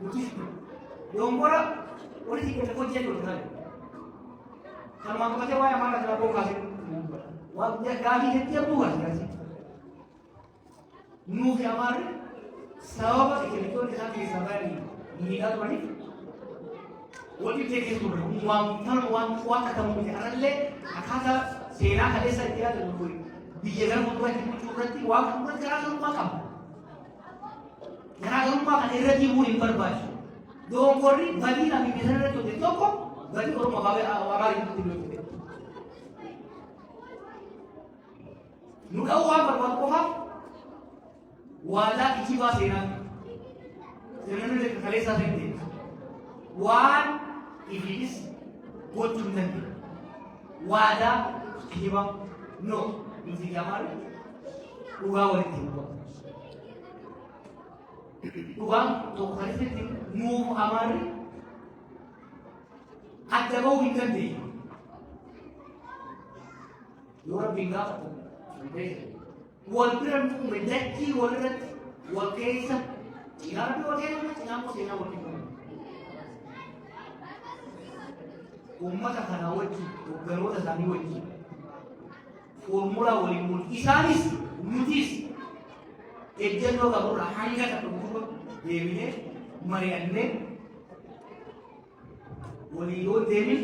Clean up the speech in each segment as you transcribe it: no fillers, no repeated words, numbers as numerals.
nutis dongora oli tiga ko je do tan kan ma ko je wa ma ka ko ka wa dia gahi je dia bukan kan nu fi amar sawaba ke to ni kan ki sabari ni ka bani wodi te ke to wan kata mu ni aralle akada sena kale sa dia da mu biye gar mu to ki curati wa kan kara kan makam kara kan makam irati mu in barbash do korri bali na mi bisara to de to ko bali ko magawe awari to de nu ka wa barbat ko ha wala ichiba sena ne kale sa de wan iblis gochun nan wada ichiba no muzi gamar uga wali timbo uga to kale se nu amari adabo wikandi yora binga والبرم مدكي ولرت وكيس يا ربي وكيس نعم سينا وكيس ummata kana wajji garoota isaanii wajji foormulaa waliin mul'u isaanis nutis ejjennoo qaburraa hanga takka guutuba deeminee mari'annee walii yoo deemin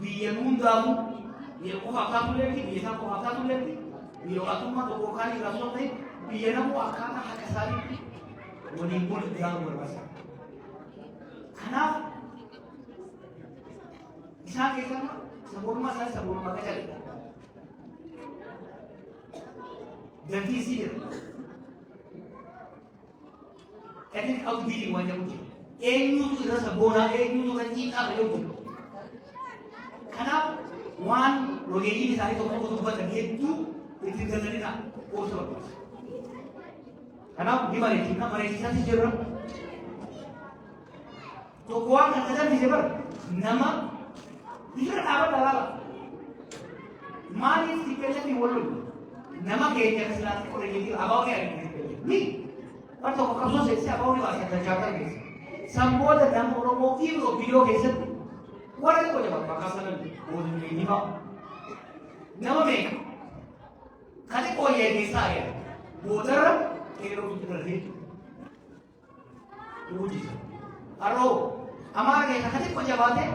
biyya hundaafu biyya qofa akkaatuleetti biyya isaa qofa akkaatuleetti biyya waaqummaa tokko kaan irraa soo ta'e biyya namuu akkaataa haqa isaaniitti waliin mul'u yaa'u barbaasa kanaaf isaan keessaa sabboonummaa isaa sabboonummaa qacalee gantii isii jedha kadin abdii waan jedhamu jira eenyutu irra sabboonaa eenyutu irra xiiqaa ta'ee jiru kanaaf waan rogeeyyiin isaanii tokko dubbatan hedduu itti gallanidha qoorsa barbaasa kanaaf ni bareechina bareechisaatti jirra tokko waan kan tajaajilee bara nama Bisa apa dalam? Mari kita di walu. Nama kayaknya keselatan orang ini abang ni. Ni, atau kalau kamu sesi abang ni bahasa terjangkau ni. Semua dalam orang mungkin lo video keset. Walau kau jawab makasalan, boleh ni ni kau. Nama mereka. Kali kau yang ni saya, bodar kero itu terjadi. Ibu jiwa. Aro, amar ni kali kau jawab deh.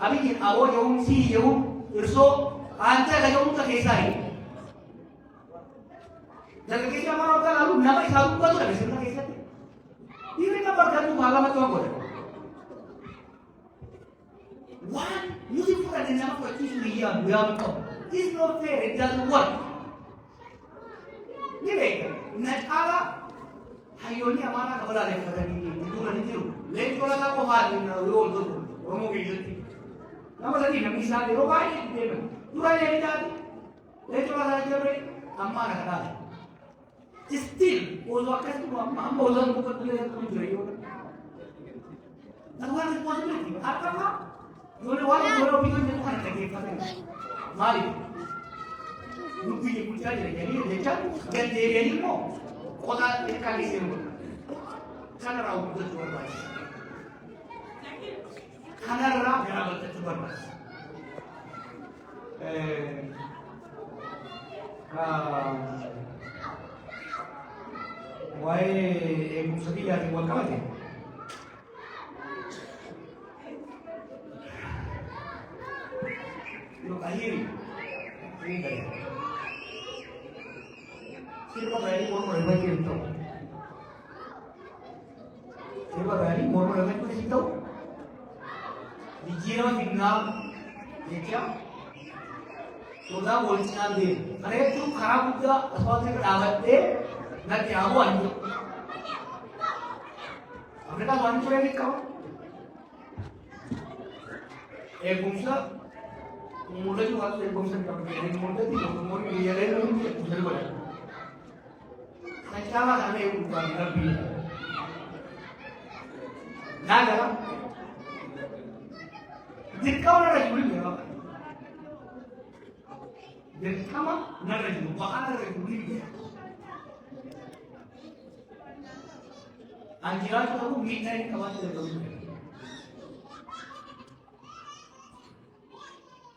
अभी आओ यूं सी यूं इरसो आंचा का यूं तक ऐसा है जब के क्या मानो का लालू ना भाई सालू का तो लगे सिर्फ कैसे ये ना पर कर तू भागा मत तो बोले one using for an example for teaching the young we are come this is not fair it doesn't work ये देख नचाला हायोनी हमारा खबरा ले पता नहीं तू नहीं जीरो ले थोड़ा सा वो हाथ में रोल दो रोमो की इज्जत nama tadi nak misalnya rokai dia turun dari tadi lepas saja beri amma nak kata still orang kan tu amma orang bukan tu yang tu jadi orang tuan responsibility apa kah boleh orang pikir dia bukan lagi kata mari bukti yang punya jadi dia dan dia ni mau kota kali semua kan orang bukan tu orang Kanara yang berarti bermas. Why musafir yang buat kawan ni? Lo kahiri, ini dah. Siapa berani mau berbagi itu? Siapa berani mau berbagi itu? Dijiro tinggal, देखा? सोना बोलना दे, अरे तू खराब हुआ, अस्पताल में डालत दे, ना क्या हुआ नहीं? अपने का मान चुके हैं क्या? एक बंशा, मुझे जो बात एक बंशा क्या कहते हैं? मुझे भी लोग मोर के लिए लेने में कुछ नहीं बोला। मैं क्या बात हमें ऊपर भी ना करा Dikau nak rajul ni apa? Dikau nak rajul, bahkan nak rajul ni. Anjiran itu aku midnight kawan itu.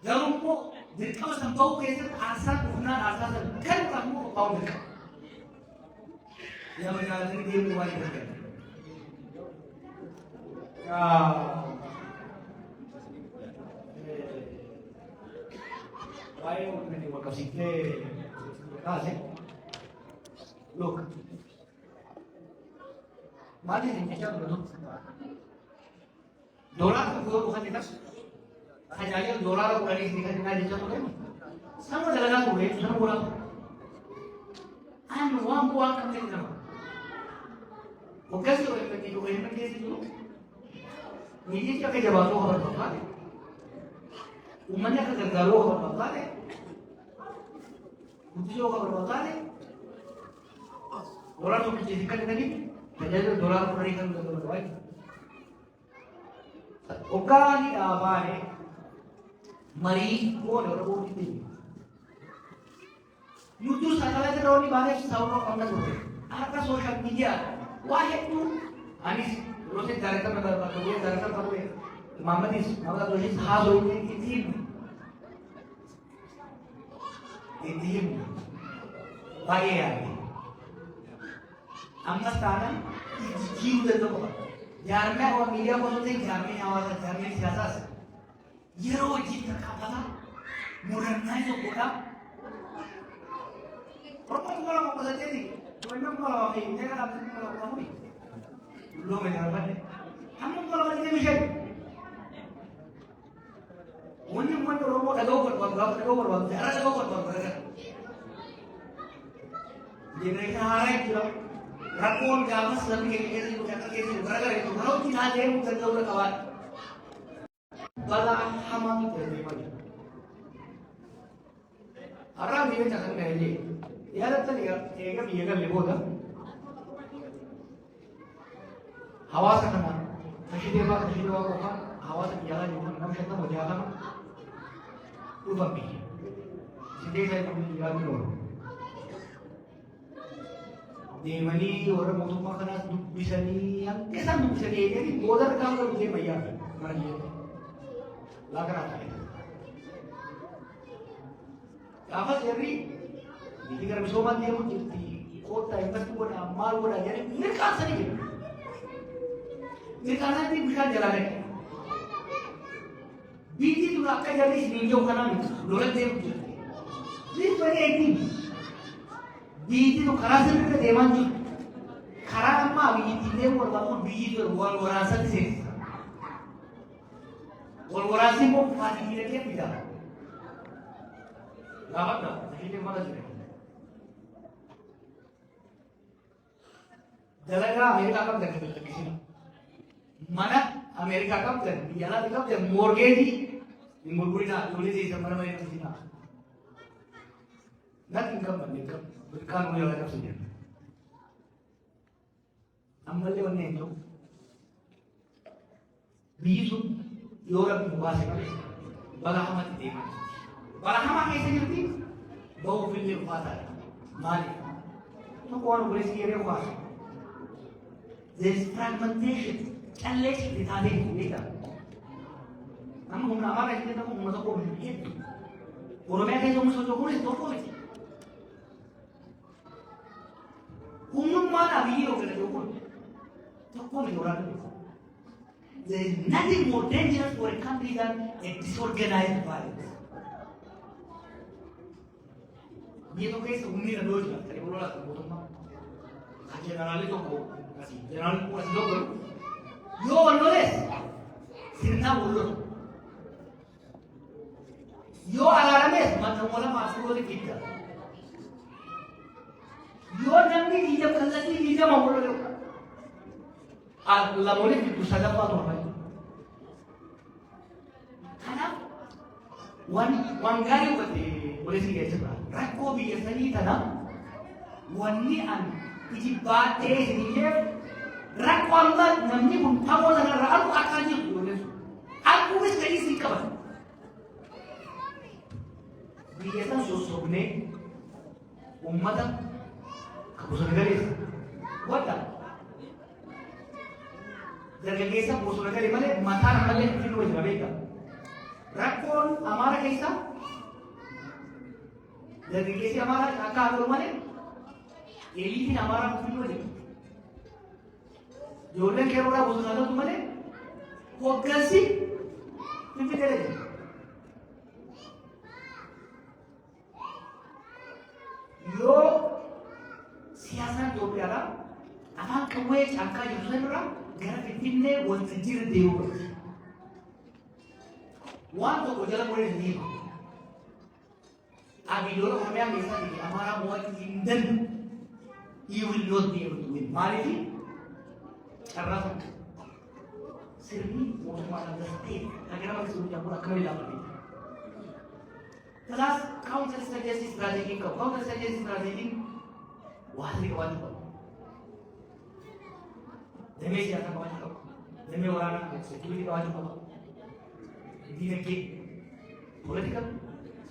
Jangan lupa, jika kamu sampai ke asal bukan asal kan kamu tahu mereka. Yang menjalani dia mulai bekerja. Baik, nanti mau kasih ke kasih. Look. Mari kita berdoa. Dolar itu bukan kita. Hanya dolar bukan ini kan kita jatuh kan. Sama jalan aku ya, sama bola. Anu buang kami kita. Bukan sih orang pergi dulu, orang pergi dulu. Ini dia kerja baru orang bapak. Umatnya kerja galau orang bapak. Ujian orang bapak. Dolar tu menjadikan tadi. Jadi dolar berikan untuk berbaik. Okali abare mari ko orang ini. YouTube sahaja ada orang banyak sahaja orang tu. Apa social media? Wahai tu, anis roset director member berkumpul director berkumpul. Muhammadis, Muhammad roset hal ini tim, bayar. Amma स्थान जीव देतो बघा यारम्या व media बोलते जामीन आवाज जामीन सियासत ये रोज जितना खाता था मुरन्ना जो बोला प्रमुख बोला को बदलते थी तो मैं बोला कि इन्हें का आपसे बोला हुई लोग में जाना है हम लोग बोला कि विषय उन्हें मन तो रोबोट अगो कर जरा अगो कर ये नहीं आ रहा है कि Rakun gamas lebih kiri bukan kiri berada itu kalau tidak ada yang terjauh kawan bala hamam dari mana orang ini jangan nanya ya ada tadi ya lebih dah hawa sana kasih dewa kau kan hawa sana jalan juga enam setengah mau jalan ubah pi sini saya pun jalan dulu Demani orang mau makan bisa ni yang kesan bisa ni jadi bodar kamu tu dia bayar mana dia lagar apa ni apa jadi ini kan bersama dia pun jadi kota invest pun amal pun ada jadi mereka sendiri mereka nanti bisa jalan biji tu nak kerja di sini jauh kanan dolar dia pun jadi ini Biji tu keras seperti dewan tu, keras apa biji dia buat bangun biji tu buat orang sih, buat orang sih mau pasti dia tidak, dapat tak? Jadi mana sih? Jalan Amerika kam jadi di sini, mana Amerika kam jadi, jalan kam jadi mortgage, ini mortgage nak tulis di mana mana di sini, nothing kam banding kam. Berkan mulai lagi saja. Ambil lewat ni tu. Bisu, orang buat sekali. Balahamat itu. Balahamat ini seperti bau film pasar. Mari. Tu kawan boleh sekiranya kuat. There is fragmentation. Unless kita ada ini. Namun nama orang kita tak mahu masuk ke. Orang mereka yang masuk ke itu apa? Umum mana video kerja pun, tak boleh orang itu. There is nothing more dangerous for a country than a disorganized violence. Ini tu kes umumnya dulu juga. Tadi bola tu betul tak? General itu kau kasih, general itu kasih logo. Yo nulis, sirna bulu. Yo alarmes, macam orang masuk oleh kita. Yo nanti dia berlari dia mau boleh. Allah boleh itu saja apa tu apa? Karena wan gari boleh sih dia cakap. Rakko biasa ni tanah. Wan ni an iji bate ni je. Rakko anda namni pun tahu dengan rakko akan je boleh. Aku mesti jadi sih kawan. Biasa sosok ni umat Kapusan garis, buat tak? dargaggeessa bosona gale malee mataan ammallee finnoo jira beeka. Rakkoon Amaara keessa dargaggeessi Amaaraa akka haadhoo malee eliitiin Amaaraa finnoo jira. Ijoolleen keeroodhaa bosona galtu malee hoggansi Finfinnee jira. Yoo siyaasaan Itoophiyaadhaa afaan qawwee caakkaa jiru sanarraa gara Finfinnee wanta jiru deemuu qabdi. Waan tokko jala muree hin deemu. Abiyyoota Oromiyaa keessatti Amaaraa mo'achuu hin danda'u. He will not be able to win. Maaliif? Carraa sana. Sirni mootummaadhaan dasatee kan gara maksuduu jedhamu akkana ilaalame. Kanaaf counter strategy strategy qabu. Counter strategy strategy waasii qabaachuu qabu. Damee siyaasaa qabaachuu qabu. Damee waraanaa security qabaachuu qabu. Dinagdee, political,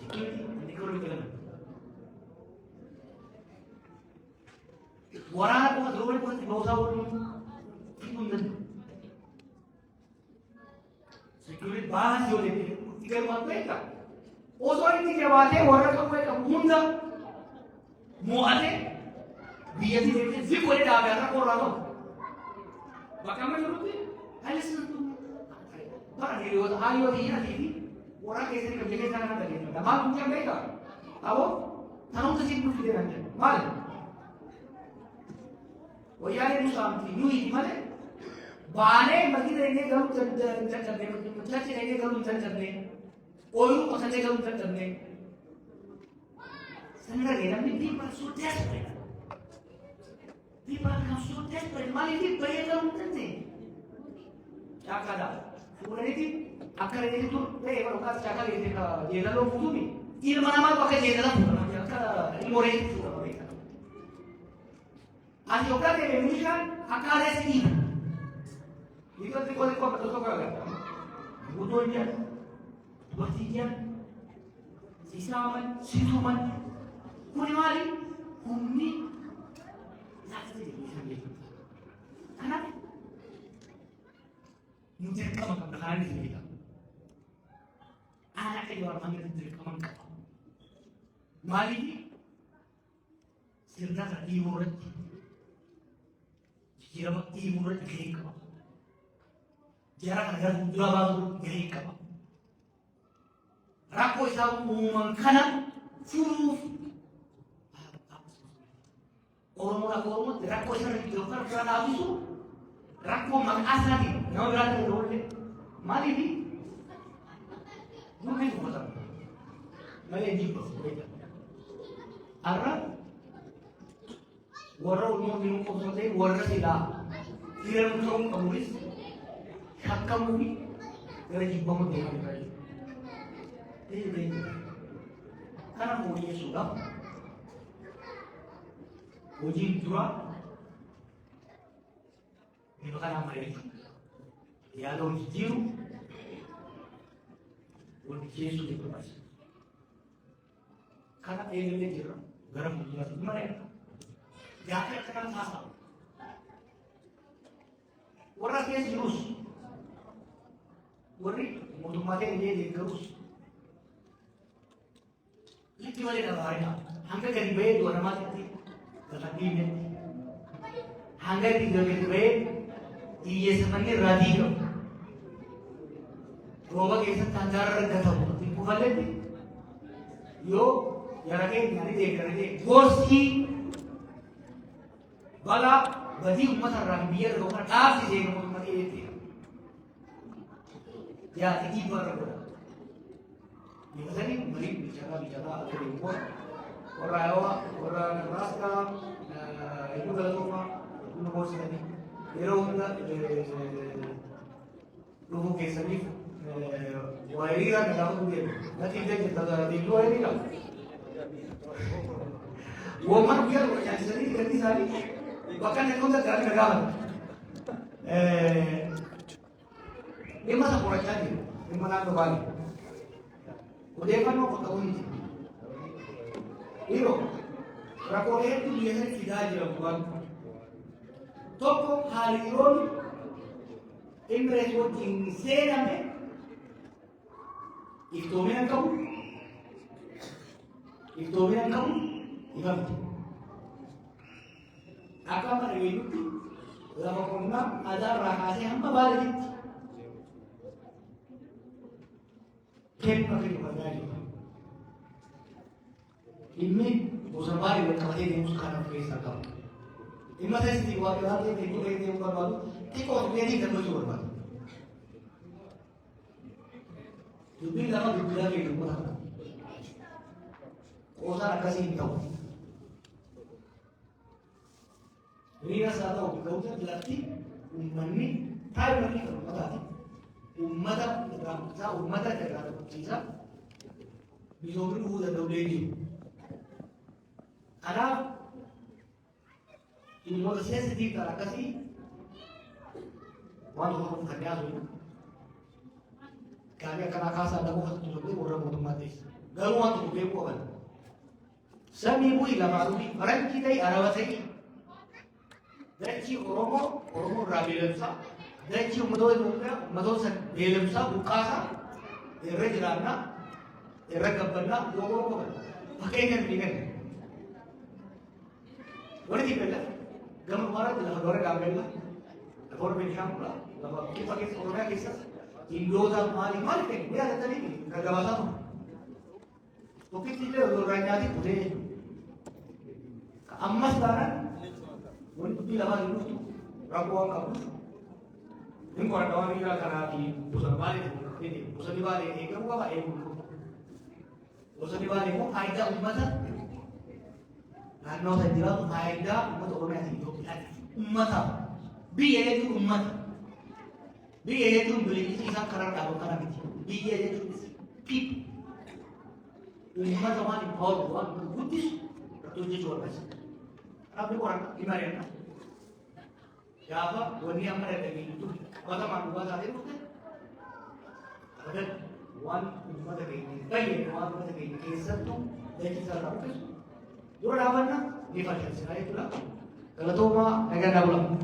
security, and economic element. Waraana qofa global politics bausaa waliin fiiguu hin danda'u. Security baasii yoo deemee itti galmaan beekaa. Osoo inni jabaatee warra qawwee qabu hunda mo'atee biyyattii deemtee ziq walii dhaabee har'a qorraa qabu. Bakka amma jirutti haalli para hiriyoota hayyoo biyyatii fi warra keessatti kan biyya sana kan dhageeffata. Maal kun kan beekaa? Aboo tanuuta sitti nuuf fidee kan jedhu. Maali? Wayyaalee nusaamti nuyi malee baanee bakki dheedhee garuu hin caccabne, muchachi dheedhee garuu hin caccabne, ooyiruu qotatee garuu hin caccabne. Sanirra gahee namni people are so desperate. People are become so desperate. Maaliif bahee garuu hin dandeenye? Caakkaadhaa. Fuudhaniiti akka reetu ta'e yookaan caakkaa reetu jeedaloo fuudhuumi. Ilma namaa bakka jeedala fuudhama akka ilmoo reetu fuudhama beekama. Ati yookaan ta'e meeshaan akka adeesi dhiiba. Dhiiga xiqqoo xiqqoo bakka tokko agarra. Guutuun jiran, dubartiin jiran, sisaaman, situuman. Kuni maali? Humni laafatti jedhanii beekama. Kanaaf dirqama qabda kanaan isin beeka. Aan akka yoo armaan gadi dirqaman qaba. Maaliif sirna kana dhiibuu irratti jijjiirama dhiibuu irratti gahee qaba. Jara kana gara fuuldura baasuu gahee qaba. Rakkoo isaa uuman kana furuuf Oromoo akka Oromootti rakkoo isaa irratti yookaan bira dhaabisu rakkoo maqaa isaatiin nama biraatti hin oolle maaliif dubbii dubbatamu malee jibbafu beekama. Har'a warra Oromoo nu qobsatee warra silaa firan ta'uu qabuunis shakkamuu fi gara jibbamu deemaa jira. Kana fooyyessuudhaaf hojiin duraa itu kan Amerika. Ya lo jujur, untuk Yesus itu mas. Karena ini dia jujur, garam jujur gimana ya? Jangan kenal pasal. Orang dia jurus, orang untuk mati dia jurus. Lagi mana dah hari nak? Hangga jadi bayi dua nama mati, kata dia. Hangga tiga jadi bayi. Iya sebenarnya radikal. Roba कैसे तंजार रखा था वो तीन कुमारे थे यो यार के नारी देख रहे थे गोस्ती वाला बदी उम्मत रहा बियर लोग टाप से देख रहे उम्मत ये थे या इतनी बार रहा ये पता नहीं मरीब बिचारा अकेले ऊपर और आया और नवास्का itu galuma itu bos tadi era onda lugu ke sani wairira na dawo dia nanti dia kita di luar ini lah wo mar dia yang sani ganti sani bahkan itu udah dari negara dia masa kurang jadi di mana tu Bali udah kan mau tahu ini Iro rakyat itu biasanya tidak aja bukan toko harion Imres wajjin seename iftoomina qabu ifamti. Akka mana eenyutti lafa qonnaa adaarraa kaasee hamma baadiyyaatti kenna kennu kan gaariidha. Dhimmi gosa baay'ee wal qabatee deemus kan of keessaa qabu. Dhimma keessatti waa biraatee deemuu deemuu barbaadu xiqqoo dhufeetii gammachuu barbaadu. Dubbiin lama dubbiidhaa fi dubbata. Qoosaan akkasii hin ta'u. Hiriira isaa ta'u ga'uuta jalatti uummanni taa'imanii kan uummataati. Uummata irraa tokkochiisa. Misoomni dhufuu danda'u deebi'u. Kanaaf dhimmoota seensitiif ta'an akkasii waan tokko kan dhiyaatu kami akan akasa ada bukan tujuh orang otomatis. Galu waktu beku kan. Sami bui lama rubi. Orang kita ini arawasai. Dari Oromo rabilemsa. Dari umado san belemsa bukasa. Errejrana. Erregabana. Dogo kan. Pakai kan dengan. Boleh dipelak. Gambar mana tu orang gambar lah. Orang bencam lah. Lama kita pakai orang kisah. Indoda mali kan dia ada tadi kagak sama. Tapi tidak orangnya di kude. Amma sekarang untuk dilawan itu rapuan kamu. Ini kalau kawan kita karena di pusat balik ini pusat balik ini kamu apa pusat balik mau ada umat. Karena saya bilang ada umat orang yang hidup umat biaya itu umat. Biaya itu beli isang karar dapat karena itu. Biaya itu tip. Umat sama di bawah buat buddhis tertuju jual besi. Tapi orang gimana ya? Ya apa? Wani yang mereka itu. Kata manusia tadi itu kan. Ada wan umat ini. Bayi wan umat ini. Kisah tu dari kisah apa? Dua lawan na. Ni fashion sih. Kalau tu mah agak dah ulang.